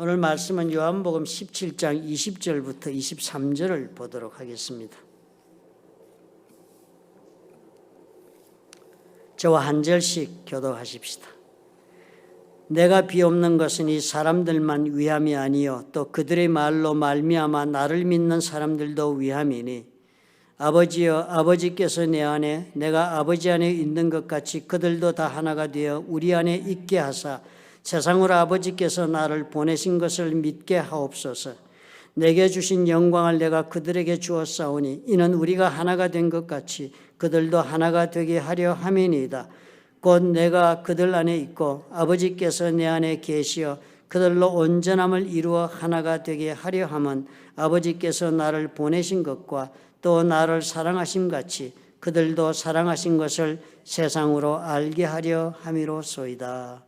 오늘 말씀은 요한복음 17장 20절부터 23절을 보도록 하겠습니다. 저와 한 절씩 교독하십시다. 내가 비옵는 것은 이 사람들만 위함이 아니요 또 그들의 말로 말미암아 나를 믿는 사람들도 위함이니 아버지여 아버지께서 내 안에 내가 아버지 안에 있는 것 같이 그들도 다 하나가 되어 우리 안에 있게 하사 세상으로 아버지께서 나를 보내신 것을 믿게 하옵소서. 내게 주신 영광을 내가 그들에게 주었사오니 이는 우리가 하나가 된 것 같이 그들도 하나가 되게 하려 함이니이다. 곧 내가 그들 안에 있고 아버지께서 내 안에 계시어 그들로 온전함을 이루어 하나가 되게 하려 함은 아버지께서 나를 보내신 것과 또 나를 사랑하심 같이 그들도 사랑하신 것을 세상으로 알게 하려 함이로소이다.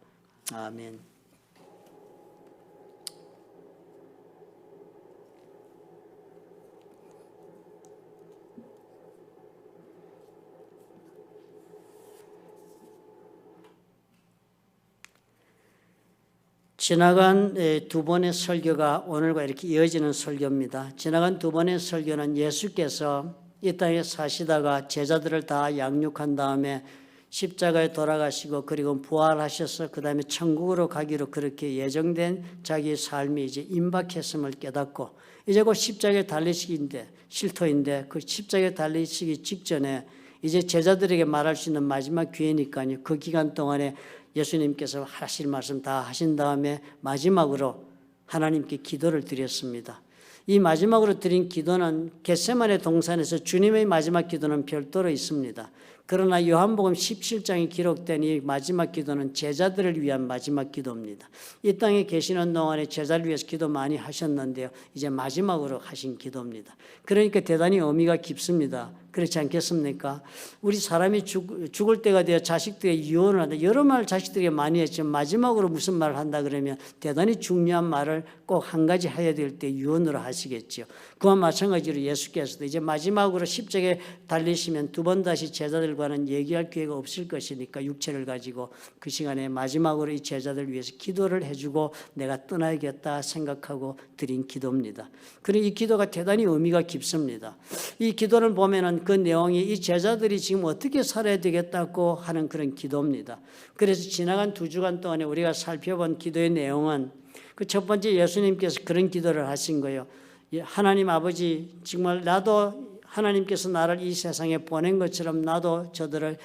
아멘. 지나간 두 번의 설교가 오늘과 이렇게 이어지는 설교입니다. 지나간 두 번의 설교는 예수께서 이 땅에 사시다가 제자들을 다 양육한 다음에 십자가에 돌아가시고 그리고 부활하셔서 그 다음에 천국으로 가기로 그렇게 예정된 자기의 삶이 이제 임박했음을 깨닫고 이제 곧 십자가에 달리시기인데 실토인데 그 십자가에 달리시기 직전에 이제 제자들에게 말할 수 있는 마지막 기회니까요. 그 기간 동안에 예수님께서 하실 말씀 다 하신 다음에 마지막으로 하나님께 기도를 드렸습니다. 이 마지막으로 드린 기도는 겟세마네 동산에서 주님의 마지막 기도는 별도로 있습니다. 그러나 요한복음 17장에 기록된 이 마지막 기도는 제자들을 위한 마지막 기도입니다. 이 땅에 계시는 동안에 제자를 위해서 기도 많이 하셨는데요. 이제 마지막으로 하신 기도입니다. 그러니까 대단히 의미가 깊습니다. 그렇지 않겠습니까? 우리 사람이 죽을 때가 되어 자식들에게 유언을 한다. 여러 말 자식들에게 많이 했지만 마지막으로 무슨 말을 한다 그러면 대단히 중요한 말을 꼭 한 가지 해야 될 때 유언으로 하시겠죠. 그와 마찬가지로 예수께서도 이제 마지막으로 십자가에 달리시면 두 번 다시 제자들과는 얘기할 기회가 없을 것이니까 육체를 가지고 그 시간에 마지막으로 이 제자들 위해서 기도를 해주고 내가 떠나야겠다 생각하고 드린 기도입니다. 그리고 이 기도가 대단히 의미가 깊습니다. 이 기도를 보면은 그 내용이 이 제자들이 지금 어떻게 살아야 되겠다고 하는 그런 기도입니다. 그래서 지나간 2주간 동안에 우리가 살펴본 기도의 내용은 그 첫 번째 예수님께서 그런 기도를 하신 거예요. 하나님 아버지 정말 나도 하나님께서 나를 이 세상에 보낸 것처럼 나도 저들을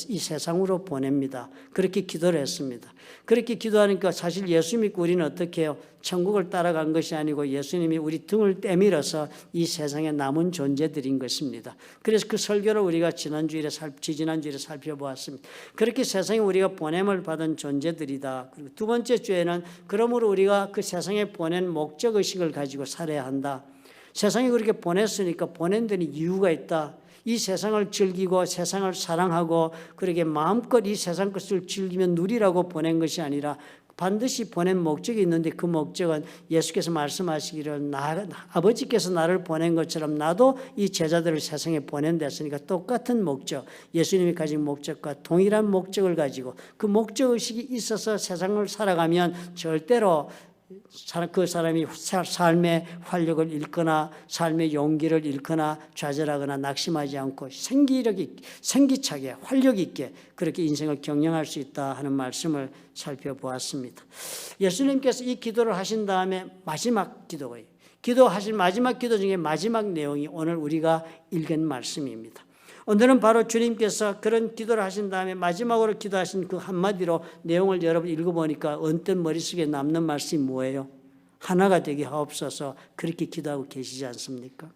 이 세상으로 보냅니다. 그렇게 기도를 했습니다. 그렇게 기도하니까 사실 예수 믿고 우리는 어떻게 해요? 천국을 따라간 것이 아니고 예수님이 우리 등을 때밀어서 이 세상에 남은 존재들인 것입니다. 그래서 그 설교를 우리가 지난주일에 살펴보았습니다. 그렇게 세상에 우리가 보냄을 받은 존재들이다. 그리고 두 번째 주에는 그러므로 우리가 그 세상에 보낸 목적의식을 가지고 살아야 한다. 세상이 그렇게 보냈으니까 보낸 데는 이유가 있다. 이 세상을 즐기고 세상을 사랑하고 그렇게 마음껏 이 세상 것을 즐기며 누리라고 보낸 것이 아니라 반드시 보낸 목적이 있는데 그 목적은 예수께서 말씀하시기를 아버지께서 나를 보낸 것처럼 나도 이 제자들을 세상에 보낸다 했으니까 똑같은 목적, 예수님이 가진 목적과 동일한 목적을 가지고 그 목적의식이 있어서 세상을 살아가면 절대로 그 사람이 삶의 활력을 잃거나 삶의 용기를 잃거나 좌절하거나 낙심하지 않고 생기차게 활력 있게 그렇게 인생을 경영할 수 있다 하는 말씀을 살펴보았습니다. 예수님께서 이 기도를 하신 다음에 마지막 기도예요. 기도하신 마지막 기도 중에 마지막 내용이 오늘 우리가 읽은 말씀입니다. 오늘은 바로 주님께서 그런 기도를 하신 다음에 마지막으로 기도하신 그 한마디로 내용을 여러분 읽어보니까 언뜻 머릿속에 남는 말씀이 뭐예요? 하나가 되게 하옵소서. 그렇게 기도하고 계시지 않습니까?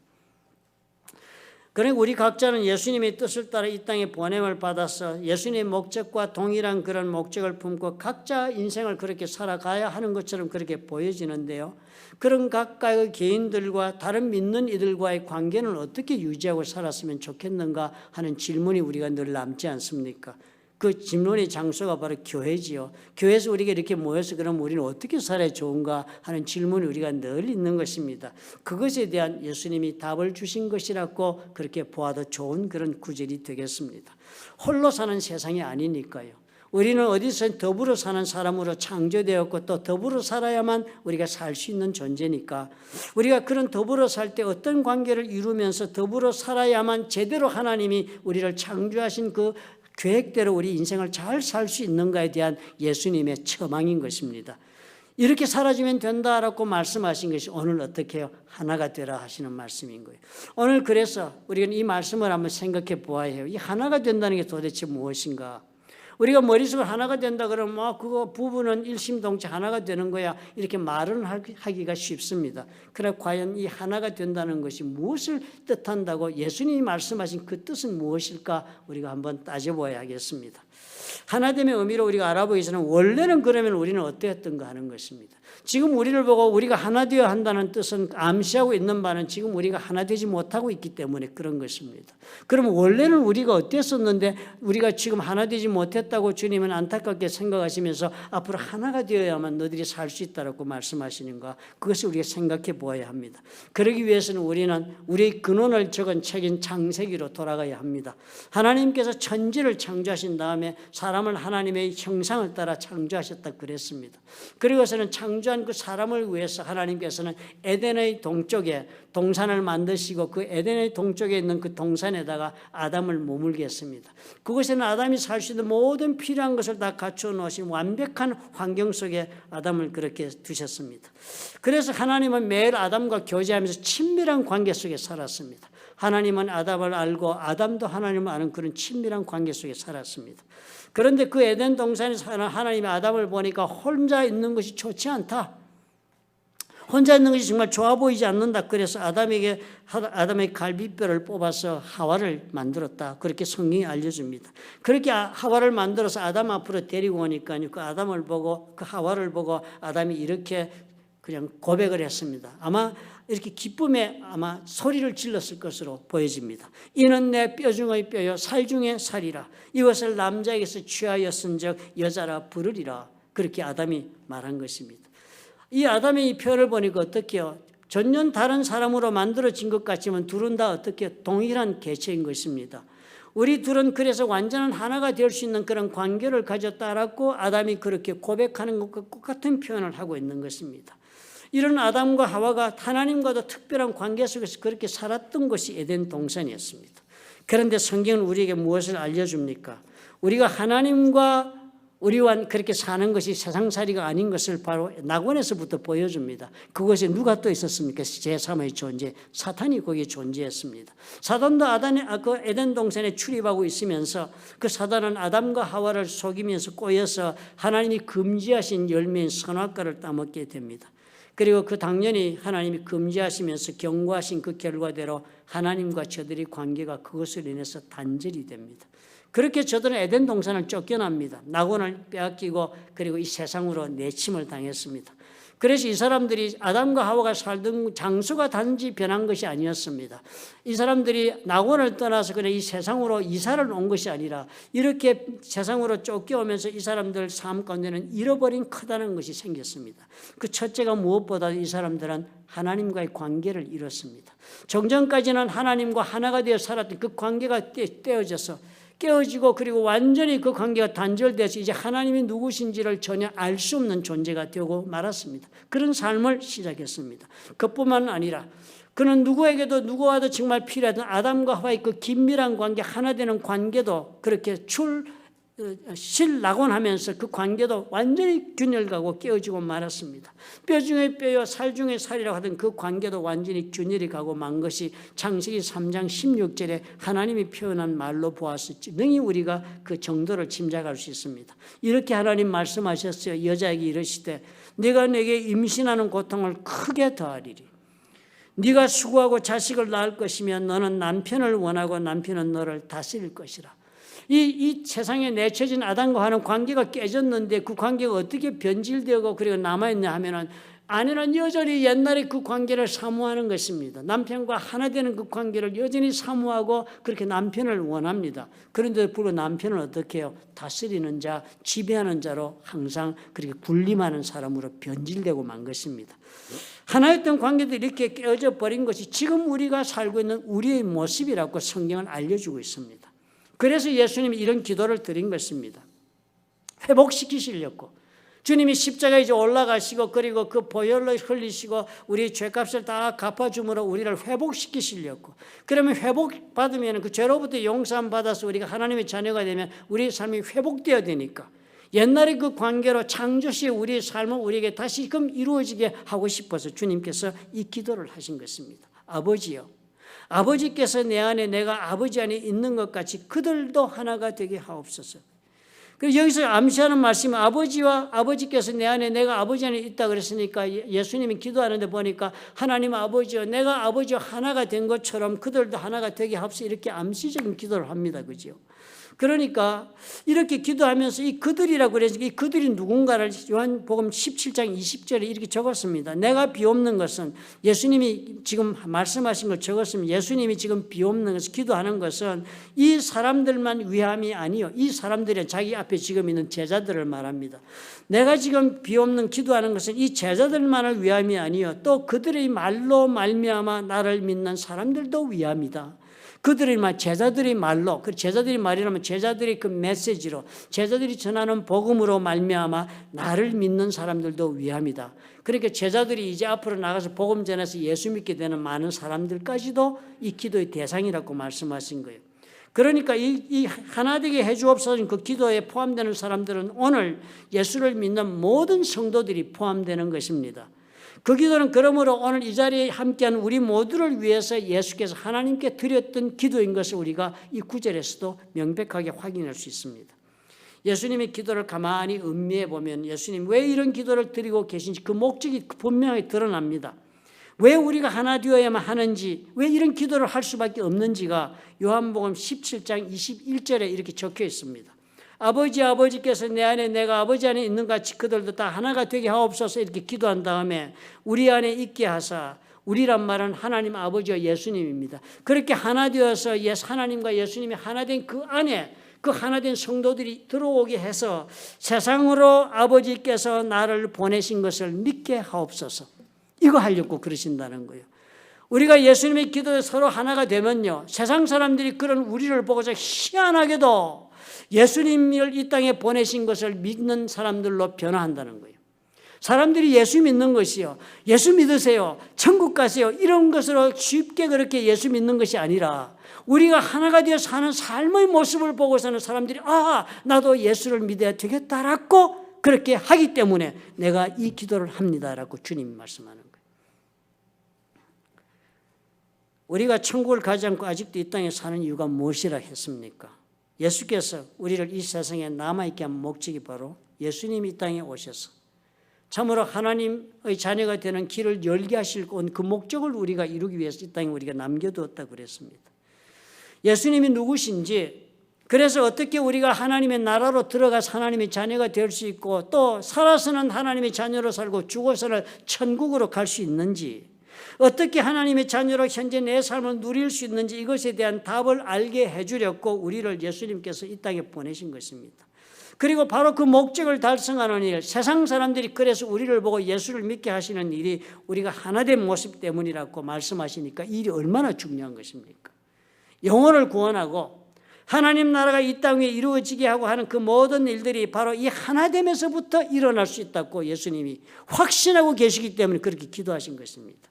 그러니까 우리 각자는 예수님의 뜻을 따라 이 땅에 보냄을 받아서 예수님의 목적과 동일한 그런 목적을 품고 각자 인생을 그렇게 살아가야 하는 것처럼 그렇게 보여지는데요. 그런 각각의 개인들과 다른 믿는 이들과의 관계는 어떻게 유지하고 살았으면 좋겠는가 하는 질문이 우리가 늘 남지 않습니까? 그 질문의 장소가 바로 교회지요. 교회에서 우리가 이렇게 모여서 그럼 우리는 어떻게 살아야 좋은가 하는 질문이 우리가 늘 있는 것입니다. 그것에 대한 예수님이 답을 주신 것이라고 그렇게 보아도 좋은 그런 구절이 되겠습니다. 홀로 사는 세상이 아니니까요. 우리는 어디서 더불어 사는 사람으로 창조되었고 또 더불어 살아야만 우리가 살 수 있는 존재니까 우리가 그런 더불어 살 때 어떤 관계를 이루면서 더불어 살아야만 제대로 하나님이 우리를 창조하신 그 계획대로 우리 인생을 잘 살 수 있는가에 대한 예수님의 처방인 것입니다. 이렇게 살아주면 된다라고 말씀하신 것이 오늘 어떻게 해요? 하나가 되라 하시는 말씀인 거예요. 오늘 그래서 우리가 이 말씀을 한번 생각해 보아야 해요. 이 하나가 된다는 게 도대체 무엇인가? 우리가 머릿속으로 하나가 된다 그러면 그거 부부는 일심동체 하나가 되는 거야 이렇게 말은 하기가 쉽습니다. 그러나 과연 이 하나가 된다는 것이 무엇을 뜻한다고 예수님이 말씀하신 그 뜻은 무엇일까 우리가 한번 따져봐야겠습니다. 하나됨의 의미로 우리가 알아보기 전에 원래는 그러면 우리는 어떠했던가 하는 것입니다. 지금 우리를 보고 우리가 하나 되어야 한다는 뜻은 암시하고 있는 바는 지금 우리가 하나 되지 못하고 있기 때문에 그런 것입니다. 그러면 원래는 우리가 어땠었는데 우리가 지금 하나 되지 못했다고 주님은 안타깝게 생각하시면서 앞으로 하나가 되어야만 너희들이 살 수 있다고 말씀하시는가 그것을 우리가 생각해 보아야 합니다. 그러기 위해서는 우리는 우리의 근원을 적은 책인 창세기로 돌아가야 합니다. 하나님께서 천지를 창조하신 다음에 사람을 하나님의 형상을 따라 창조하셨다 그랬습니다. 그리고서는 창조한 그 사람을 위해서 하나님께서는 에덴의 동쪽에 동산을 만드시고 그 에덴의 동쪽에 있는 그 동산에다가 아담을 머물게 했습니다. 그곳에는 아담이 살 수 있는 모든 필요한 것을 다 갖추어 놓으신 완벽한 환경 속에 아담을 그렇게 두셨습니다. 그래서 하나님은 매일 아담과 교제하면서 친밀한 관계 속에 살았습니다. 하나님은 아담을 알고 아담도 하나님을 아는 그런 친밀한 관계 속에 살았습니다. 그런데 그 에덴 동산에 사는 하나님이 아담을 보니까 혼자 있는 것이 좋지 않다. 혼자 있는 것이 정말 좋아 보이지 않는다. 그래서 아담의 갈비뼈를 뽑아서 하와를 만들었다. 그렇게 성경이 알려줍니다. 그렇게 하와를 만들어서 아담 앞으로 데리고 오니까요. 그 아담을 보고 그 하와를 보고 아담이 이렇게 그냥 고백을 했습니다. 아마 이렇게 기쁨에 아마 소리를 질렀을 것으로 보여집니다. 이는 내 뼈 중의 뼈요 살 중의 살이라. 이것을 남자에게서 취하였은즉 여자라 부르리라. 그렇게 아담이 말한 것입니다. 이 아담의 이 표현을 보니까 어떻게요? 전혀 다른 사람으로 만들어진 것 같지만 둘은 다 어떻게 동일한 개체인 것입니다. 우리 둘은 그래서 완전한 하나가 될 수 있는 그런 관계를 가졌다라고 아담이 그렇게 고백하는 것과 똑같은 표현을 하고 있는 것입니다. 이런 아담과 하와가 하나님과도 특별한 관계 속에서 그렇게 살았던 것이 에덴 동산이었습니다. 그런데 성경은 우리에게 무엇을 알려줍니까? 우리가 하나님과 우리와 그렇게 사는 것이 세상살이가 아닌 것을 바로 낙원에서부터 보여줍니다. 그것에 누가 또 있었습니까? 제3의 존재, 사탄이 거기에 존재했습니다. 사단도 그 에덴 동산에 출입하고 있으면서 그 사단은 아담과 하와를 속이면서 꼬여서 하나님이 금지하신 열매인 선악과를 따먹게 됩니다. 그리고 그 당연히 하나님이 금지하시면서 경고하신 그 결과대로 하나님과 저들의 관계가 그것을 인해서 단절이 됩니다. 그렇게 저들은 에덴 동산을 쫓겨납니다. 낙원을 빼앗기고 그리고 이 세상으로 내침을 당했습니다. 그래서 이 사람들이 아담과 하와가 살던 장소가 단지 변한 것이 아니었습니다. 이 사람들이 낙원을 떠나서 그냥 이 세상으로 이사를 온 것이 아니라 이렇게 세상으로 쫓겨오면서 이 사람들 삶 가운데는 잃어버린 크다는 것이 생겼습니다. 그 첫째가 무엇보다 이 사람들은 하나님과의 관계를 잃었습니다. 종전까지는 하나님과 하나가 되어 살았던 그 관계가 깨어지고 그리고 완전히 그 관계가 단절돼서 이제 하나님이 누구신지를 전혀 알 수 없는 존재가 되고 말았습니다. 그런 삶을 시작했습니다. 그뿐만 아니라 그는 누구와도 정말 필요하던 아담과 하와의 그 긴밀한 관계, 하나 되는 관계도 그렇게 실낙원하면서 그 관계도 완전히 균열가고 깨어지고 말았습니다. 뼈 중에 뼈요 살 중에 살이라고 하던 그 관계도 완전히 균열이 가고 만 것이 창세기 3장 16절에 하나님이 표현한 말로 보았었지 능히 우리가 그 정도를 짐작할 수 있습니다. 이렇게 하나님 말씀하셨어요. 여자에게 이르시되 네가 내게 임신하는 고통을 크게 더하리리. 네가 수고하고 자식을 낳을 것이면 너는 남편을 원하고 남편은 너를 다스릴 것이라. 이 세상에 내쳐진 아담과 하는 관계가 깨졌는데 그 관계가 어떻게 변질되고 그리고 남아있냐 하면은 아내는 여전히 옛날에 그 관계를 사모하는 것입니다. 남편과 하나 되는 그 관계를 여전히 사모하고 그렇게 남편을 원합니다. 그런데 불구하고 남편은 어떻게 해요? 다스리는 자, 지배하는 자로 항상 그렇게 군림하는 사람으로 변질되고 만 것입니다. 하나였던 관계도 이렇게 깨어져 버린 것이 지금 우리가 살고 있는 우리의 모습이라고 성경은 알려주고 있습니다. 그래서 예수님이 이런 기도를 드린 것입니다. 회복시키시려고. 주님이 십자가에 이제 올라가시고 그리고 그 보혈로 흘리시고 우리 죄값을 다 갚아줌으로 우리를 회복시키시려고. 그러면 회복받으면 그 죄로부터 용서함 받아서 우리가 하나님의 자녀가 되면 우리 삶이 회복되어야 되니까. 옛날의 그 관계로 창조시 우리의 삶을 우리에게 다시금 이루어지게 하고 싶어서 주님께서 이 기도를 하신 것입니다. 아버지요, 아버지께서 내 안에 내가 아버지 안에 있는 것 같이 그들도 하나가 되게 하옵소서. 그래서 여기서 암시하는 말씀은 아버지와 아버지께서 내 안에 내가 아버지 안에 있다 그랬으니까 예수님이 기도하는데 보니까 하나님 아버지와 내가 아버지와 하나가 된 것처럼 그들도 하나가 되게 하옵소서 이렇게 암시적인 기도를 합니다. 그죠? 그러니까 이렇게 기도하면서 이 그들이라고 그래서 이 그들이 누군가를 요한복음 17장 20절에 이렇게 적었습니다. 내가 비옵는 것은 예수님이 지금 말씀하신 걸 적었으면 예수님이 지금 비옵는 것을 기도하는 것은 이 사람들만 위함이 아니요. 이 사람들의 자기 앞에 지금 있는 제자들을 말합니다. 내가 지금 비옵는 기도하는 것은 이 제자들만을 위함이 아니요. 또 그들의 말로 말미암아 나를 믿는 사람들도 위함이다. 그들의 말, 제자들의 말로, 그 제자들의 말이라면 제자들의 그 메시지로, 제자들이 전하는 복음으로 말미암아 나를 믿는 사람들도 위함이다. 그러니까 제자들이 이제 앞으로 나가서 복음 전해서 예수 믿게 되는 많은 사람들까지도 이 기도의 대상이라고 말씀하신 거예요. 그러니까 이 하나 되게 해주옵소서 그 기도에 포함되는 사람들은 오늘 예수를 믿는 모든 성도들이 포함되는 것입니다. 그 기도는 그러므로 오늘 이 자리에 함께한 우리 모두를 위해서 예수께서 하나님께 드렸던 기도인 것을 우리가 이 구절에서도 명백하게 확인할 수 있습니다. 예수님의 기도를 가만히 음미해 보면 예수님 왜 이런 기도를 드리고 계신지 그 목적이 분명히 드러납니다. 왜 우리가 하나 되어야만 하는지, 왜 이런 기도를 할 수밖에 없는지가 요한복음 17장 21절에 이렇게 적혀 있습니다. 아버지께서 내 안에 내가 아버지 안에 있는 같이 그들도 다 하나가 되게 하옵소서 이렇게 기도한 다음에 우리 안에 있게 하사, 우리란 말은 하나님 아버지와 예수님입니다. 그렇게 하나 되어서 하나님과 예수님이 하나 된 그 안에 그 하나 된 성도들이 들어오게 해서 세상으로 아버지께서 나를 보내신 것을 믿게 하옵소서. 이거 하려고 그러신다는 거예요. 우리가 예수님의 기도에 서로 하나가 되면요, 세상 사람들이 그런 우리를 보고서 희한하게도 예수님을 이 땅에 보내신 것을 믿는 사람들로 변화한다는 거예요. 사람들이 예수 믿는 것이요, 예수 믿으세요, 천국 가세요, 이런 것으로 쉽게 그렇게 예수 믿는 것이 아니라 우리가 하나가 되어 사는 삶의 모습을 보고서는 사람들이 나도 예수를 믿어야 되겠다라고 그렇게 하기 때문에 내가 이 기도를 합니다라고 주님이 말씀하는 거예요. 우리가 천국을 가지 않고 아직도 이 땅에 사는 이유가 무엇이라 했습니까? 예수께서 우리를 이 세상에 남아있게 한 목적이 바로 예수님이 이 땅에 오셔서 참으로 하나님의 자녀가 되는 길을 열게 하실 그 목적을 우리가 이루기 위해서 이 땅에 우리가 남겨두었다고 그랬습니다. 예수님이 누구신지, 그래서 어떻게 우리가 하나님의 나라로 들어가서 하나님의 자녀가 될 수 있고 또 살아서는 하나님의 자녀로 살고 죽어서는 천국으로 갈 수 있는지, 어떻게 하나님의 자녀로 현재 내 삶을 누릴 수 있는지 이것에 대한 답을 알게 해주려고 우리를 예수님께서 이 땅에 보내신 것입니다. 그리고 바로 그 목적을 달성하는 일, 세상 사람들이 그래서 우리를 보고 예수를 믿게 하시는 일이 우리가 하나된 모습 때문이라고 말씀하시니까 이 일이 얼마나 중요한 것입니까? 영혼을 구원하고 하나님 나라가 이 땅 위에 이루어지게 하고 하는 그 모든 일들이 바로 이 하나됨에서부터 일어날 수 있다고 예수님이 확신하고 계시기 때문에 그렇게 기도하신 것입니다.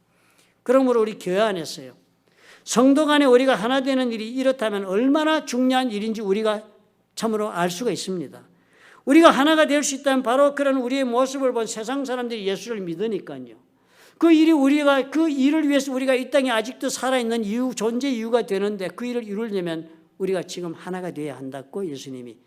그러므로 우리 교회 안에서요, 성도 간에 우리가 하나 되는 일이 이렇다면 얼마나 중요한 일인지 우리가 참으로 알 수가 있습니다. 우리가 하나가 될 수 있다면 바로 그런 우리의 모습을 본 세상 사람들이 예수를 믿으니까요. 그 일을 위해서 우리가 이 땅에 아직도 살아있는 이유, 존재 이유가 되는데 그 일을 이루려면 우리가 지금 하나가 되어야 한다고 예수님이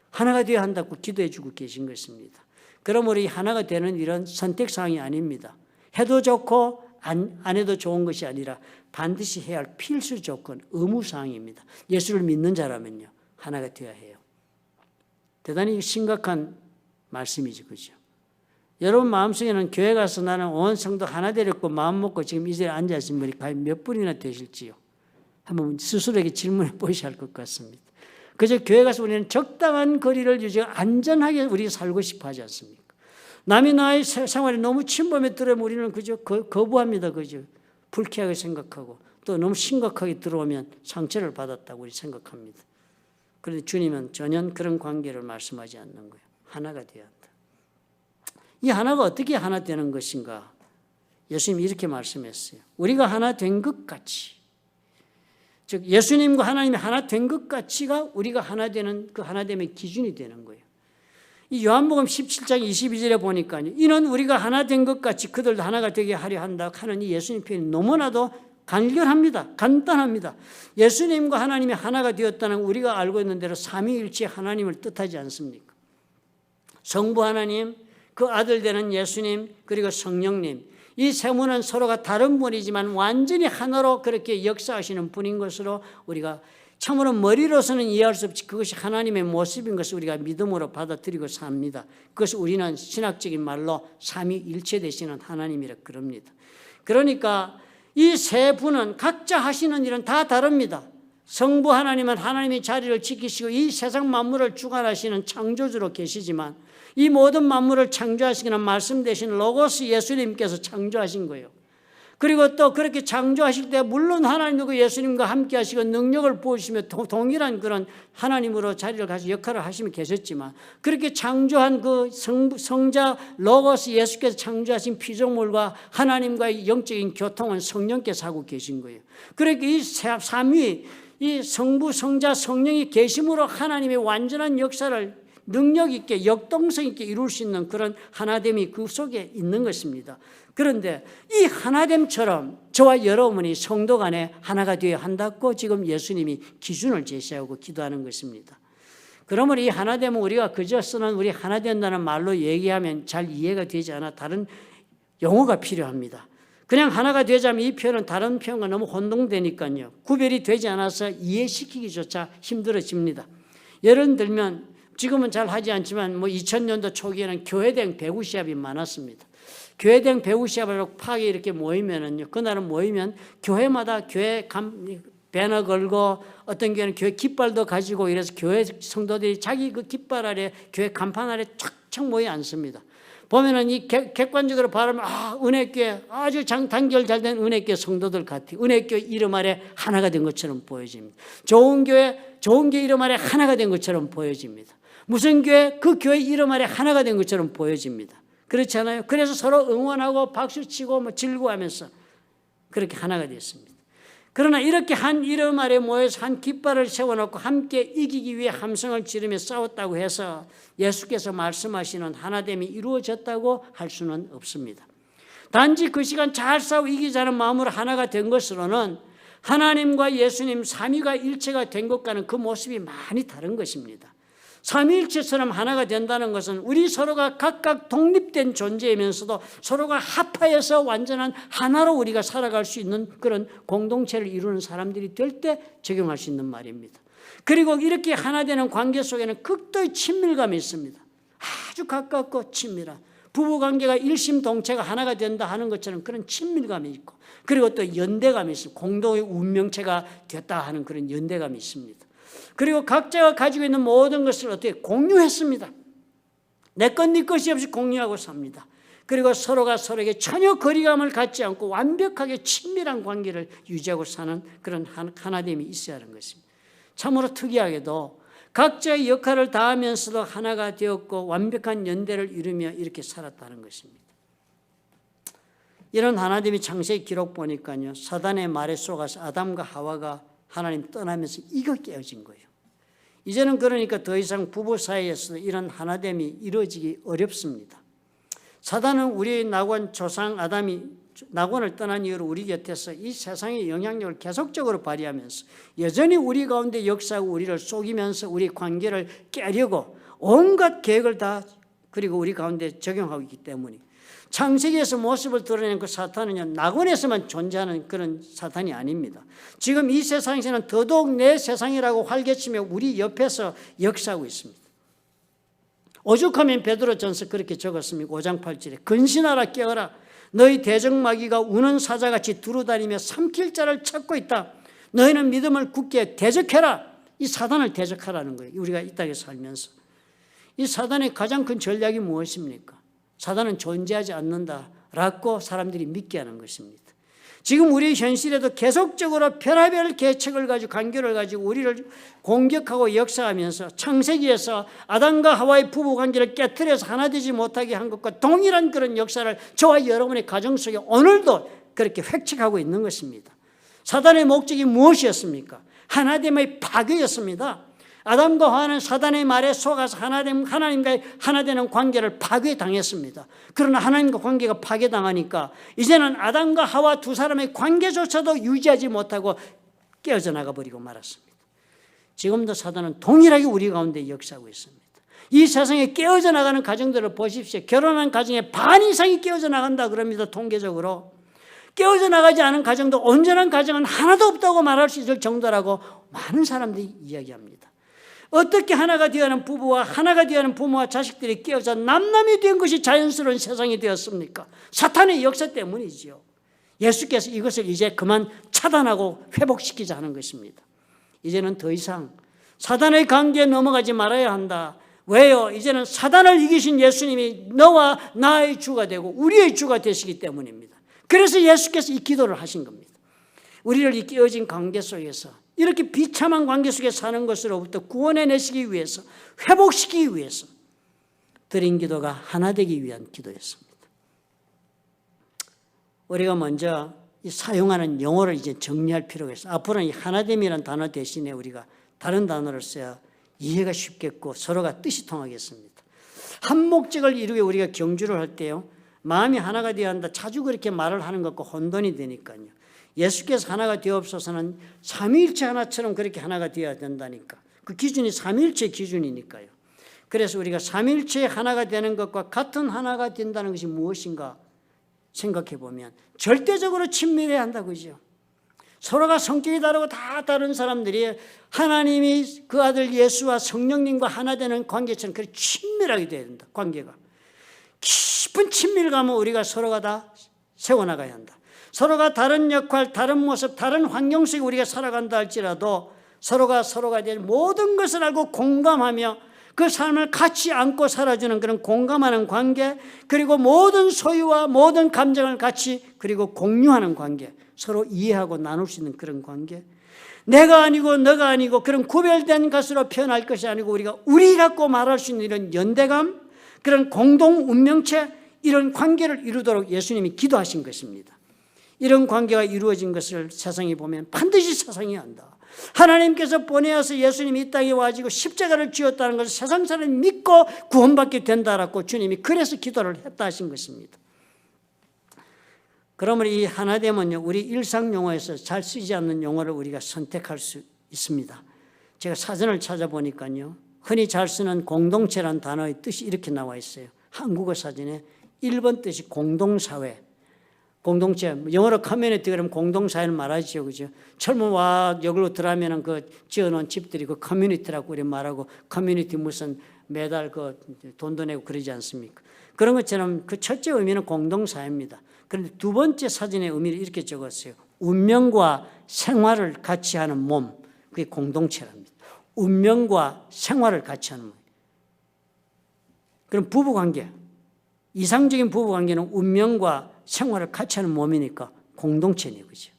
하나가 되어야 한다고 기도해 주고 계신 것입니다. 그러므로 이 하나가 되는 일은 선택사항이 아닙니다. 해도 좋고 안 해도 좋은 것이 아니라 반드시 해야 할 필수 조건, 의무사항입니다. 예수를 믿는 자라면요, 하나가 되어야 해요. 대단히 심각한 말씀이죠. 그죠? 여러분 마음속에는 교회 가서 나는 온 성도 하나 되려고 마음 먹고 지금 이 자리에 앉아있는 분이 과연 몇 분이나 되실지요? 한번 스스로에게 질문해 보셔야 할 것 같습니다. 그저 교회 가서 우리는 적당한 거리를 유지하고 안전하게 우리가 살고 싶어 하지 않습니까? 남이 나의 생활에 너무 침범에 들어오면 우리는 그저 거부합니다. 그저 불쾌하게 생각하고 또 너무 심각하게 들어오면 상처를 받았다고 우리 생각합니다. 그런데 주님은 전혀 그런 관계를 말씀하지 않는 거예요. 하나가 되어야 한다. 이 하나가 어떻게 하나 되는 것인가? 예수님이 이렇게 말씀했어요. 우리가 하나 된 것 같이, 즉 예수님과 하나님이 하나 된 것 같이가 우리가 하나 되는 그 하나됨의 기준이 되는 거예요. 이 요한복음 17장 22절에 보니까요, 이는 우리가 하나 된 것 같이 그들도 하나가 되게 하려 한다 하는 이 예수님 표현이 너무나도 간결합니다. 간단합니다. 예수님과 하나님이 하나가 되었다는 우리가 알고 있는 대로 삼위일체 하나님을 뜻하지 않습니까? 성부 하나님, 그 아들 되는 예수님, 그리고 성령님, 이 세 분은 서로가 다른 분이지만 완전히 하나로 그렇게 역사하시는 분인 것으로 우리가 참으로 머리로서는 이해할 수 없지 그것이 하나님의 모습인 것을 우리가 믿음으로 받아들이고 삽니다. 그것을 우리는 신학적인 말로 삼위일체 되시는 하나님이라 그럽니다. 그러니까 이 세 분은 각자 하시는 일은 다 다릅니다. 성부 하나님은 하나님의 자리를 지키시고 이 세상 만물을 주관하시는 창조주로 계시지만 이 모든 만물을 창조하시기는 말씀 되신 로고스 예수님께서 창조하신 거예요. 그리고 또 그렇게 창조하실 때 물론 하나님도 그 예수님과 함께 하시고 능력을 부으시며 동일한 그런 하나님으로 자리를 가지고 역할을 하시며 계셨지만 그렇게 창조한 그 성자 로고스 예수께서 창조하신 피조물과 하나님과의 영적인 교통은 성령께서 하고 계신 거예요. 그러니까 이 삼위, 이 성부, 성자, 성령이 계심으로 하나님의 완전한 역사를 능력 있게 역동성 있게 이룰 수 있는 그런 하나됨이 그 속에 있는 것입니다. 그런데 이 하나됨처럼 저와 여러분이 성도 간에 하나가 되어야 한다고 지금 예수님이 기준을 제시하고 기도하는 것입니다. 그러므로 이 하나됨은 우리가 그저 쓰는 우리 하나 된다는 말로 얘기하면 잘 이해가 되지 않아 다른 용어가 필요합니다. 그냥 하나가 되자면 이 표현은 다른 표현과 너무 혼동되니까요. 구별이 되지 않아서 이해시키기조차 힘들어집니다. 예를 들면 지금은 잘 하지 않지만 2000년도 초기에는 교회대행 배구 시합이 많았습니다. 교회대행 배구 시합을 파악에 이렇게 모이면은요, 그날은 모이면 교회마다 교회 배너 걸고 어떤 교회는 교회 깃발도 가지고 이래서 교회 성도들이 자기 그 깃발 아래 교회 간판 아래 착착 모여 앉습니다. 보면은 이 객관적으로 바라보면 은혜교회 아주 단결 잘 된 은혜교회 성도들 같아요. 은혜교회 이름 아래 하나가 된 것처럼 보여집니다. 좋은 교회 이름 아래 하나가 된 것처럼 보여집니다. 무슨 교회? 그 교회 이름 아래 하나가 된 것처럼 보여집니다. 그렇지 않아요? 그래서 서로 응원하고 박수치고 즐거워하면서 그렇게 하나가 됐습니다. 그러나 이렇게 한 이름 아래 모여서 한 깃발을 세워놓고 함께 이기기 위해 함성을 지르며 싸웠다고 해서 예수께서 말씀하시는 하나됨이 이루어졌다고 할 수는 없습니다. 단지 그 시간 잘 싸워 이기자는 마음으로 하나가 된 것으로는 하나님과 예수님 삼위가 일체가 된 것과는 그 모습이 많이 다른 것입니다. 삼위일체처럼 하나가 된다는 것은 우리 서로가 각각 독립된 존재이면서도 서로가 합하여서 완전한 하나로 우리가 살아갈 수 있는 그런 공동체를 이루는 사람들이 될 때 적용할 수 있는 말입니다. 그리고 이렇게 하나 되는 관계 속에는 극도의 친밀감이 있습니다. 아주 가깝고 친밀한 부부관계가 일심동체가 하나가 된다 하는 것처럼 그런 친밀감이 있고 그리고 또 연대감이 있습니다. 공동의 운명체가 됐다 하는 그런 연대감이 있습니다. 그리고 각자가 가지고 있는 모든 것을 어떻게 공유했습니다. 내 것 네 것이 없이 공유하고 삽니다. 그리고 서로가 서로에게 전혀 거리감을 갖지 않고 완벽하게 친밀한 관계를 유지하고 사는 그런 하나됨이 있어야 하는 것입니다. 참으로 특이하게도 각자의 역할을 다하면서도 하나가 되었고 완벽한 연대를 이루며 이렇게 살았다는 것입니다. 이런 하나됨이 창세기 기록 보니까요, 사단의 말에 속아서 아담과 하와가 하나님 떠나면서 이거 깨어진 거예요. 이제는 그러니까 더 이상 부부 사이에서 이런 하나됨이 이루어지기 어렵습니다. 사단은 우리의 낙원 조상 아담이 낙원을 떠난 이후로 우리 곁에서 이 세상의 영향력을 계속적으로 발휘하면서 여전히 우리 가운데 역사하고 우리를 속이면서 우리 관계를 깨려고 온갖 계획을 다 그리고 우리 가운데 적용하고 있기 때문에 창세기에서 모습을 드러낸 그 사탄은요, 낙원에서만 존재하는 그런 사탄이 아닙니다. 지금 이 세상에서는 더더욱 내 세상이라고 활개치며 우리 옆에서 역사하고 있습니다. 오죽하면 베드로전서 그렇게 적었습니다. 5장 8절에 근신하라 깨어라 너희 대적마귀가 우는 사자같이 두루다니며 삼킬 자를 찾고 있다. 너희는 믿음을 굳게 대적해라. 이 사단을 대적하라는 거예요. 우리가 이 땅에 살면서. 이 사단의 가장 큰 전략이 무엇입니까? 사단은 존재하지 않는다라고 사람들이 믿게 하는 것입니다. 지금 우리 현실에도 계속적으로 별의별 계책을 가지고 간교를 가지고 우리를 공격하고 역사하면서 창세기에서 아담과 하와의 부부 관계를 깨트려서 하나 되지 못하게 한 것과 동일한 그런 역사를 저와 여러분의 가정 속에 오늘도 그렇게 획책하고 있는 것입니다. 사단의 목적이 무엇이었습니까? 하나됨의 파괴였습니다. 아담과 하와는 사단의 말에 속아서 하나님과의 하나 되는 관계를 파괴당했습니다. 그러나 하나님과 관계가 파괴당하니까 이제는 아담과 하와 두 사람의 관계조차도 유지하지 못하고 깨어져 나가버리고 말았습니다. 지금도 사단은 동일하게 우리 가운데 역사하고 있습니다. 이 세상에 깨어져 나가는 가정들을 보십시오. 결혼한 가정의 반 이상이 깨어져 나간다 그럽니다. 통계적으로. 깨어져 나가지 않은 가정도 온전한 가정은 하나도 없다고 말할 수 있을 정도라고 많은 사람들이 이야기합니다. 어떻게 하나가 되어가는 부부와 하나가 되어가는 부모와 자식들이 깨어져 남남이 된 것이 자연스러운 세상이 되었습니까? 사탄의 역사 때문이지요. 예수께서 이것을 이제 그만 차단하고 회복시키자 하는 것입니다. 이제는 더 이상 사단의 관계에 넘어가지 말아야 한다. 왜요? 이제는 사단을 이기신 예수님이 너와 나의 주가 되고 우리의 주가 되시기 때문입니다. 그래서 예수께서 이 기도를 하신 겁니다. 우리를 이 깨어진 관계 속에서 이렇게 비참한 관계 속에 사는 것으로부터 구원해내시기 위해서, 회복시키기 위해서 드린 기도가 하나 되기 위한 기도였습니다. 우리가 먼저 이 사용하는 용어를 이제 정리할 필요가 있어요. 앞으로는 이 하나됨이라는 단어 대신에 우리가 다른 단어를 써야 이해가 쉽겠고 서로가 뜻이 통하겠습니다. 한 목적을 이루게 우리가 경주를 할 때요, 마음이 하나가 되어야 한다. 자주 그렇게 말을 하는 것과 혼돈이 되니까요. 예수께서 하나가 되옵소서는 삼위일체 하나처럼 그렇게 하나가 되어야 된다니까. 그 기준이 삼위일체 기준이니까요. 그래서 우리가 삼위일체 하나가 되는 것과 같은 하나가 된다는 것이 무엇인가 생각해 보면 절대적으로 친밀해야 한다 그죠. 서로가 성격이 다르고 다 다른 사람들이 하나님이 그 아들 예수와 성령님과 하나 되는 관계처럼 그렇게 친밀하게 되어야 된다. 관계가 깊은 친밀감을 우리가 서로가 다 세워나가야 한다. 서로가 다른 역할, 다른 모습, 다른 환경 속에 우리가 살아간다 할지라도 서로가 될 모든 것을 알고 공감하며 그 삶을 같이 안고 살아주는 그런 공감하는 관계, 그리고 모든 소유와 모든 감정을 같이 그리고 공유하는 관계, 서로 이해하고 나눌 수 있는 그런 관계, 내가 아니고 너가 아니고 그런 구별된 것으로 표현할 것이 아니고 우리라고 말할 수 있는 이런 연대감, 그런 공동 운명체, 이런 관계를 이루도록 예수님이 기도하신 것입니다. 이런 관계가 이루어진 것을 세상이 보면 반드시 세상이 안다. 하나님께서 보내어서 예수님이 이 땅에 와지고 십자가를 지었다는 것을 세상 사람이 믿고 구원받게 된다라고 주님이 그래서 기도를 했다 하신 것입니다. 그러므로 이 하나됨은요, 우리 일상 용어에서 잘 쓰지 않는 용어를 우리가 선택할 수 있습니다. 제가 사전을 찾아보니까요, 흔히 잘 쓰는 공동체라는 단어의 뜻이 이렇게 나와 있어요. 한국어 사전에 1번 뜻이 공동사회, 공동체, 영어로 커뮤니티 그러면 공동사회를 말하죠, 그죠? 철문 와 여기로 들어가면은 그 지어놓은 집들이 그 커뮤니티라고 우리 말하고, 커뮤니티 무슨 매달 그 돈도 내고 그러지 않습니까? 그런 것처럼 그 첫째 의미는 공동사회입니다. 그런데 두 번째 사진의 의미를 이렇게 적었어요. 운명과 생활을 같이 하는 몸, 그게 공동체랍니다. 운명과 생활을 같이 하는 몸. 그럼 부부관계, 이상적인 부부관계는 운명과 생활을 같이 하는 몸이니까 공동체네, 그죠?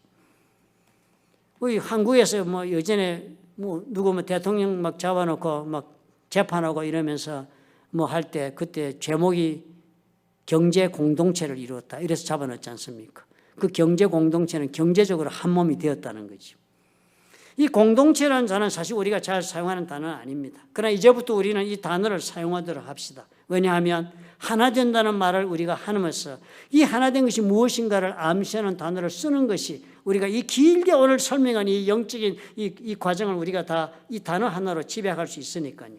우리 한국에서 뭐 예전에 뭐 누구 뭐 대통령 막 잡아놓고 막 재판하고 이러면서 뭐 할 때 그때 제목이 경제 공동체를 이루었다 이래서 잡아놓지 않습니까? 그 경제 공동체는 경제적으로 한 몸이 되었다는 거죠. 이 공동체라는 단어는 사실 우리가 잘 사용하는 단어는 아닙니다. 그러나 이제부터 우리는 이 단어를 사용하도록 합시다. 왜냐하면 하나 된다는 말을 우리가 함으로써 이 하나 된 것이 무엇인가를 암시하는 단어를 쓰는 것이 우리가 이 길게 오늘 설명한 이 영적인 이 과정을 우리가 다 이 단어 하나로 지배할 수 있으니까요.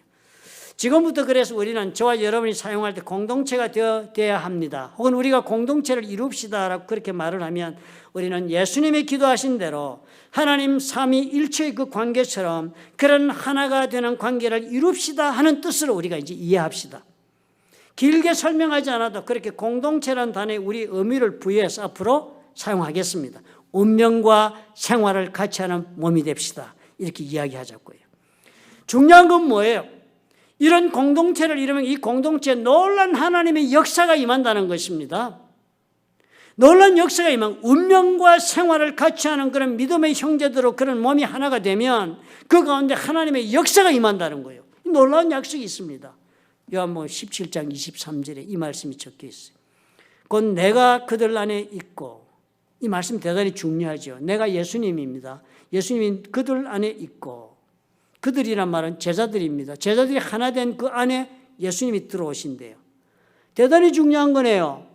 지금부터 그래서 우리는 저와 여러분이 사용할 때 공동체가 되어야 합니다. 혹은 우리가 공동체를 이룹시다라고 그렇게 말을 하면 우리는 예수님이 기도하신 대로 하나님 삼위일체의 그 관계처럼 그런 하나가 되는 관계를 이룹시다 하는 뜻으로 우리가 이제 이해합시다. 길게 설명하지 않아도 그렇게 공동체라는 단어에 우리 의미를 부여해서 앞으로 사용하겠습니다. 운명과 생활을 같이 하는 몸이 됩시다. 이렇게 이야기하자고요. 중요한 건 뭐예요? 이런 공동체를 이루면 이 공동체에 놀란 하나님의 역사가 임한다는 것입니다. 놀라운 역사가 임한 운명과 생활을 같이 하는 그런 믿음의 형제들로 그런 몸이 하나가 되면 그 가운데 하나님의 역사가 임한다는 거예요. 놀라운 약속이 있습니다. 요한복음 17장 23절에 이 말씀이 적혀 있어요. 곧 내가 그들 안에 있고, 이 말씀 대단히 중요하죠. 내가 예수님입니다. 예수님이 그들 안에 있고, 그들이란 말은 제자들입니다. 제자들이 하나 된 그 안에 예수님이 들어오신대요. 대단히 중요한 거네요.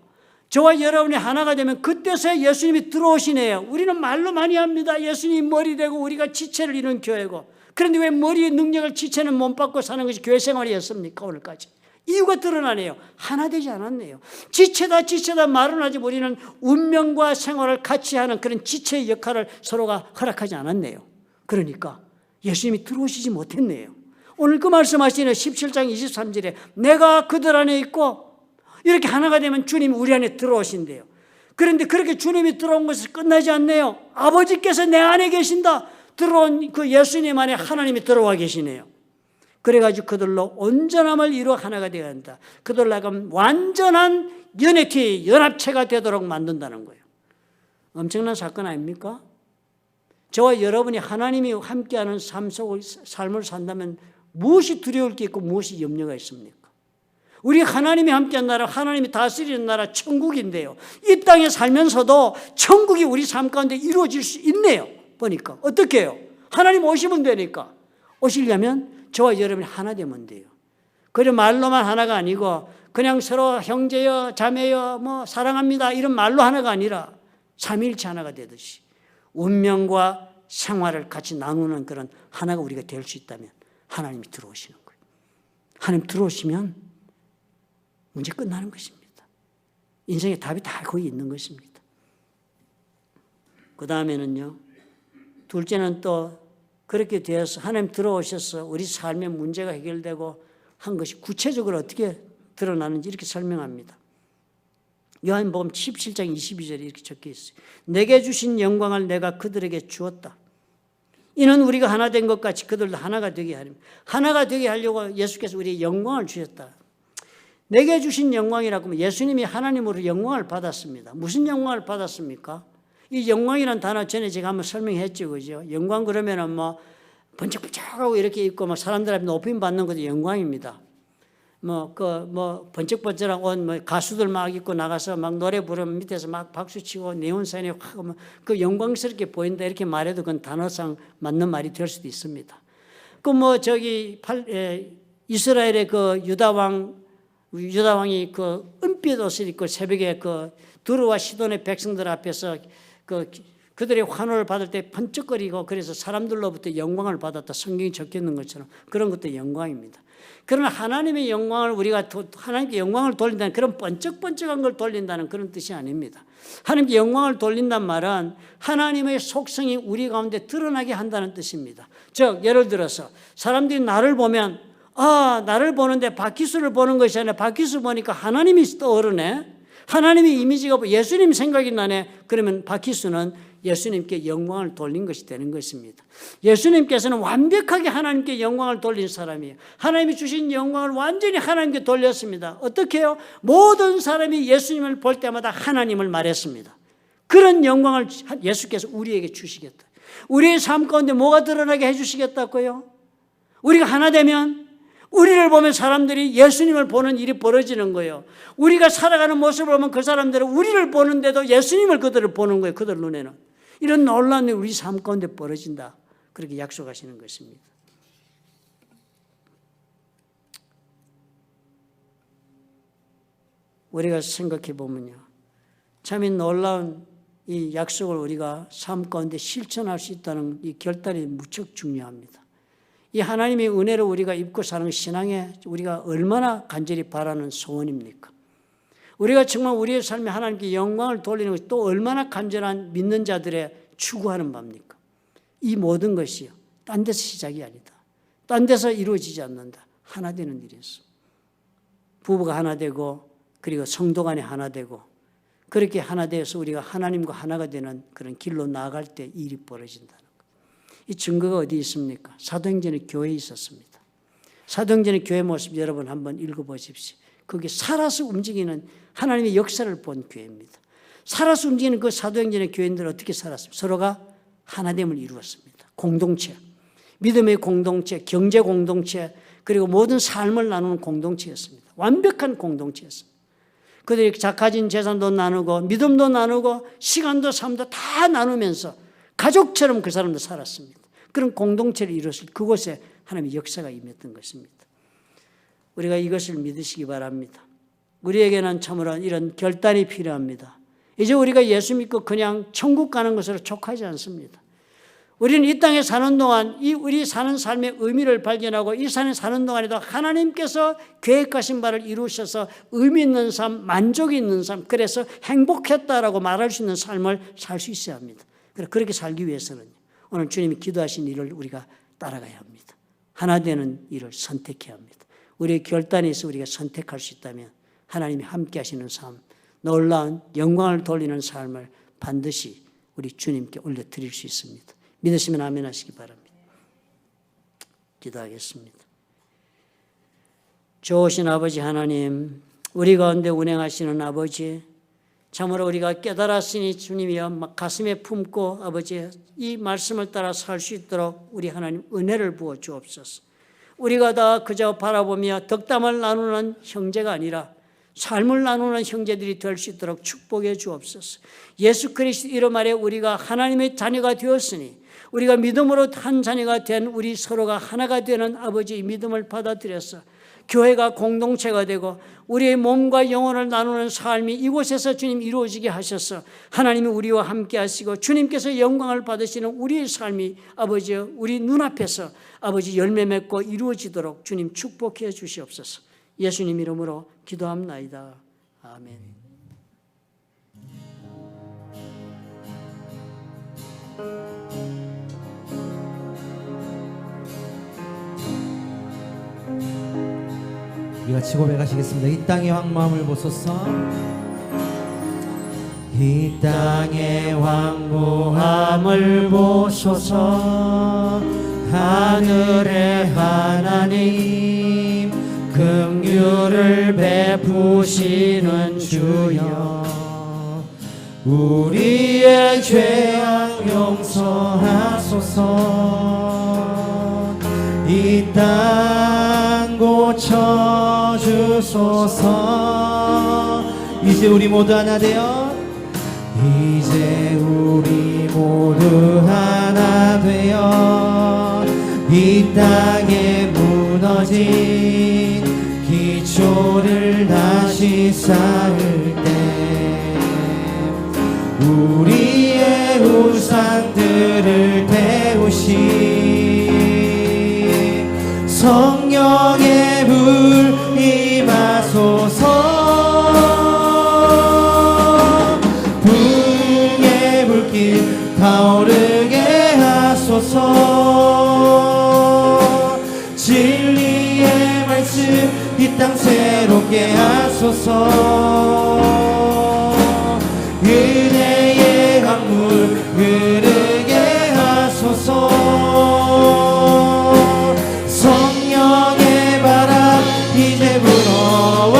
저와 여러분이 하나가 되면 그때서야 예수님이 들어오시네요. 우리는 말로 많이 합니다. 예수님이 머리 되고 우리가 지체를 이룬 교회고. 그런데 왜 머리의 능력을 지체는 못 받고 사는 것이 교회 생활이었습니까? 오늘까지. 이유가 드러나네요. 하나 되지 않았네요. 지체다 말은 하지 우리는 운명과 생활을 같이 하는 그런 지체의 역할을 서로가 허락하지 않았네요. 그러니까 예수님이 들어오시지 못했네요. 오늘 그 말씀하시는 17장 23절에 내가 그들 안에 있고 이렇게 하나가 되면 주님이 우리 안에 들어오신대요. 그런데 그렇게 주님이 들어온 것이 끝나지 않네요. 아버지께서 내 안에 계신다. 들어온 그 예수님 안에 하나님이 들어와 계시네요. 그래가지고 그들로 온전함을 이루어 하나가 되어야 한다. 그들로 하여금 완전한 연합체, 연합체가 되도록 만든다는 거예요. 엄청난 사건 아닙니까? 저와 여러분이 하나님이 함께하는 삶을 산다면 무엇이 두려울 게 있고 무엇이 염려가 있습니까? 우리 하나님이 함께한 나라, 하나님이 다스리는 나라 천국인데요. 이 땅에 살면서도 천국이 우리 삶 가운데 이루어질 수 있네요. 보니까 어떻게 해요? 하나님 오시면 되니까. 오시려면 저와 여러분이 하나 되면 돼요. 그래 말로만 하나가 아니고 그냥 서로 형제여 자매여 뭐 사랑합니다 이런 말로 하나가 아니라 삼위일체 하나가 되듯이 운명과 생활을 같이 나누는 그런 하나가 우리가 될 수 있다면 하나님이 들어오시는 거예요. 하나님 들어오시면 문제 끝나는 것입니다. 인생의 답이 다 거기 있는 것입니다. 그 다음에는요. 둘째는 또 그렇게 되어서 하나님 들어오셔서 우리 삶의 문제가 해결되고 한 것이 구체적으로 어떻게 드러나는지 이렇게 설명합니다. 요한복음 17장 22절에 이렇게 적혀 있어요. 내게 주신 영광을 내가 그들에게 주었다. 이는 우리가 하나 된 것 같이 그들도 하나가 되게 하려면 하나가 되게 하려고 예수께서 우리에게 영광을 주셨다. 내게 주신 영광이라고 하면 예수님이 하나님으로 영광을 받았습니다. 무슨 영광을 받았습니까? 이 영광이라는 단어 전에 제가 한번 설명했죠. 그죠? 영광 그러면은 뭐 번쩍번쩍하고 이렇게 있고 뭐 사람들 앞에 높임 받는 것도 영광입니다. 번쩍번쩍한 옷, 가수들 막 입고 나가서 막 노래 부르면 밑에서 막 박수 치고 네온사인이 확 오면 그 영광스럽게 보인다 이렇게 말해도 그건 단어상 맞는 말이 될 수도 있습니다. 이스라엘의 그 유다왕이 그 은빛 옷을 입고 새벽에 그 두루와 시돈의 백성들 앞에서 그들의 환호를 받을 때 번쩍거리고 그래서 사람들로부터 영광을 받았다. 성경이 적혀 있는 것처럼 그런 것도 영광입니다. 그러나 하나님의 영광을 우리가 하나님께 영광을 돌린다는 그런 번쩍번쩍한 걸 돌린다는 그런 뜻이 아닙니다. 하나님께 영광을 돌린단 말은 하나님의 속성이 우리 가운데 드러나게 한다는 뜻입니다. 즉 예를 들어서 사람들이 나를 보면 나를 보는데 바퀴수를 보는 것이 아니라 바퀴수 보니까 하나님이 떠오르네. 하나님의 이미지가 예수님 생각이 나네. 그러면 바퀴수는 예수님께 영광을 돌린 것이 되는 것입니다. 예수님께서는 완벽하게 하나님께 영광을 돌린 사람이에요. 하나님이 주신 영광을 완전히 하나님께 돌렸습니다. 어떻게 해요? 모든 사람이 예수님을 볼 때마다 하나님을 말했습니다. 그런 영광을 예수께서 우리에게 주시겠다. 우리의 삶 가운데 뭐가 드러나게 해주시겠다고요? 우리가 하나 되면 우리를 보면 사람들이 예수님을 보는 일이 벌어지는 거예요. 우리가 살아가는 모습을 보면 그 사람들은 우리를 보는데도 예수님을 그들을 보는 거예요. 그들 눈에는. 이런 놀라운 일이 우리 삶 가운데 벌어진다. 그렇게 약속하시는 것입니다. 우리가 생각해 보면요. 참 놀라운 이 약속을 우리가 삶 가운데 실천할 수 있다는 이 결단이 무척 중요합니다. 이 하나님의 은혜를 우리가 입고 사는 신앙에 우리가 얼마나 간절히 바라는 소원입니까? 우리가 정말 우리의 삶에 하나님께 영광을 돌리는 것이 또 얼마나 간절한 믿는 자들의 추구하는 바입니까? 이 모든 것이요. 딴 데서 시작이 아니다. 딴 데서 이루어지지 않는다. 하나 되는 일이었어. 부부가 하나 되고 그리고 성도 간에 하나 되고 그렇게 하나 되어서 우리가 하나님과 하나가 되는 그런 길로 나아갈 때 일이 벌어진다는 것. 이 증거가 어디 있습니까? 사도행전의 교회에 있었습니다. 사도행전의 교회 모습 여러분 한번 읽어보십시오. 거기 살아서 움직이는 하나님의 역사를 본 교회입니다. 살아서 움직이는 그 사도행전의 교인들은 어떻게 살았습니까? 서로가 하나됨을 이루었습니다. 공동체, 믿음의 공동체, 경제 공동체, 그리고 모든 삶을 나누는 공동체였습니다. 완벽한 공동체였습니다. 그들이 가진 재산도 나누고 믿음도 나누고 시간도 삶도 다 나누면서 가족처럼 그 사람도 살았습니다. 그런 공동체를 이뤘을 그곳에 하나님의 역사가 임했던 것입니다. 우리가 이것을 믿으시기 바랍니다. 우리에게는 참으로 이런 결단이 필요합니다. 이제 우리가 예수 믿고 그냥 천국 가는 것으로 족하지 않습니다. 우리는 이 땅에 사는 동안 우리 사는 삶의 의미를 발견하고 이 산에 사는 동안에도 하나님께서 계획하신 바를 이루셔서 의미 있는 삶, 만족이 있는 삶, 그래서 행복했다라고 말할 수 있는 삶을 살 수 있어야 합니다. 그렇게 살기 위해서는 오늘 주님이 기도하신 일을 우리가 따라가야 합니다. 하나 되는 일을 선택해야 합니다. 우리의 결단에서 우리가 선택할 수 있다면 하나님이 함께 하시는 삶, 놀라운 영광을 돌리는 삶을 반드시 우리 주님께 올려드릴 수 있습니다. 믿으시면 아멘 하시기 바랍니다. 기도하겠습니다. 좋으신 아버지 하나님, 우리 가운데 운행하시는 아버지, 참으로 우리가 깨달았으니 주님이여 가슴에 품고 아버지 이 말씀을 따라 살 수 있도록 우리 하나님 은혜를 부어 주옵소서. 우리가 다 그저 바라보며 덕담을 나누는 형제가 아니라 삶을 나누는 형제들이 될 수 있도록 축복해 주옵소서. 예수 그리스도 이름 아래 우리가 하나님의 자녀가 되었으니 우리가 믿음으로 한 자녀가 된 우리 서로가 하나가 되는 아버지의 믿음을 받아들여서 교회가 공동체가 되고 우리의 몸과 영혼을 나누는 삶이 이곳에서 주님 이루어지게 하셔서 하나님이 우리와 함께 하시고 주님께서 영광을 받으시는 우리의 삶이 아버지 우리 눈앞에서 아버지 열매 맺고 이루어지도록 주님 축복해 주시옵소서. 예수님 이름으로 기도합나이다. 아멘. 우리가 치고 배가시겠습니다. 이 땅의 황무함을 보소서. 이 땅의 황무함을 보소서. 하늘의 하나님 긍휼을 베푸시는 주여, 우리의 죄악 용서하소서. 이 땅 고쳐주소서. 이제 우리 모두 하나 되어, 이제 우리 모두 하나 되어 이 땅에 무너진 기초를 다시 쌓을 때 우리의 우상들을 태우시 성령의 불 임하소서. 불의 불길 타오르게 하소서. 진리의 말씀 이 땅 새롭게 하소서. 은혜의 강물 흐르게 하소서. 성령의 바람 이제 불어와.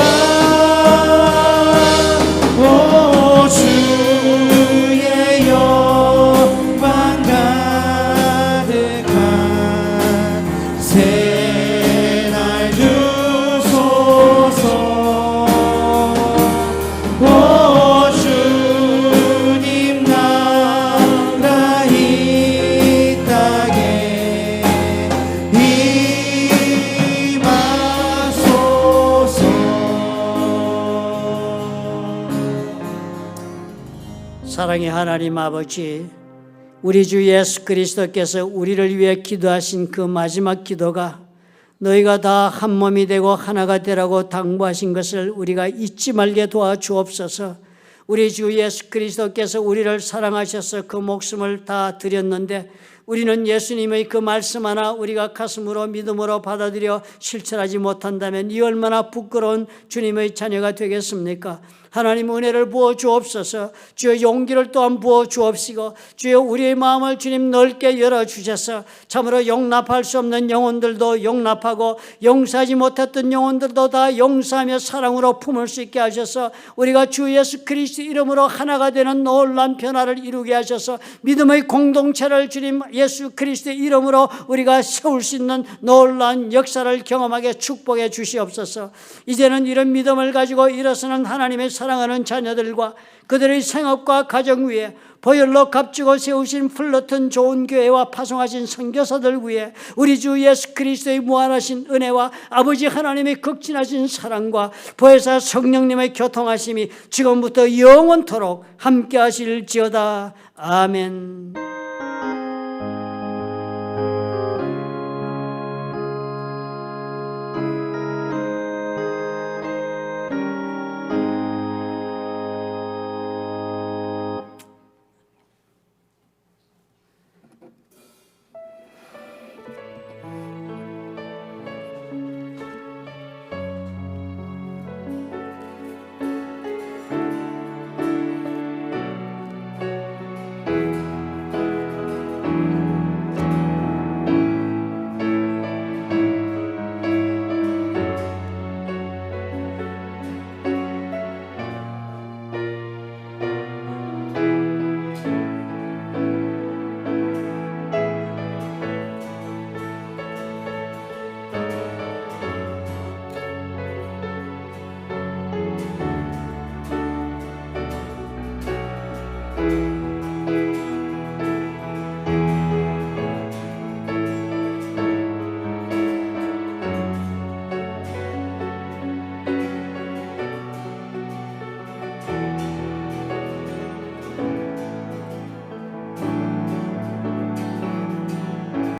오 주의 영광 가득한 새날 주소서. 오 주님 나라 이 땅에 임하소서. 사랑의 하나님 아버지, 우리 주 예수 그리스도께서 우리를 위해 기도하신 그 마지막 기도가 너희가 다 한 몸이 되고 하나가 되라고 당부하신 것을 우리가 잊지 말게 도와주옵소서. 우리 주 예수 그리스도께서 우리를 사랑하셔서 그 목숨을 다 드렸는데 우리는 예수님의 그 말씀 하나 우리가 가슴으로 믿음으로 받아들여 실천하지 못한다면 이 얼마나 부끄러운 주님의 자녀가 되겠습니까? 하나님 은혜를 부어 주옵소서. 주여 용기를 또한 부어 주옵시고 주여 우리의 마음을 주님 넓게 열어주셔서 참으로 용납할 수 없는 영혼들도 용납하고 용서하지 못했던 영혼들도 다 용서하며 사랑으로 품을 수 있게 하셔서 우리가 주 예수 그리스도 이름으로 하나가 되는 놀라운 변화를 이루게 하셔서 믿음의 공동체를 주님 예수 그리스도 이름으로 우리가 세울 수 있는 놀라운 역사를 경험하게 축복해 주시옵소서. 이제는 이런 믿음을 가지고 일어서는 하나님의 사랑하는 자녀들과 그들의 생업과 가정 위에 보혈로 값지고 세우신 풀러튼 좋은 교회와 파송하신 선교사들 위해 우리 주 예수 그리스도의 무한하신 은혜와 아버지 하나님의 극진하신 사랑과 보혜사 성령님의 교통하심이 지금부터 영원토록 함께 하실지어다. 아멘.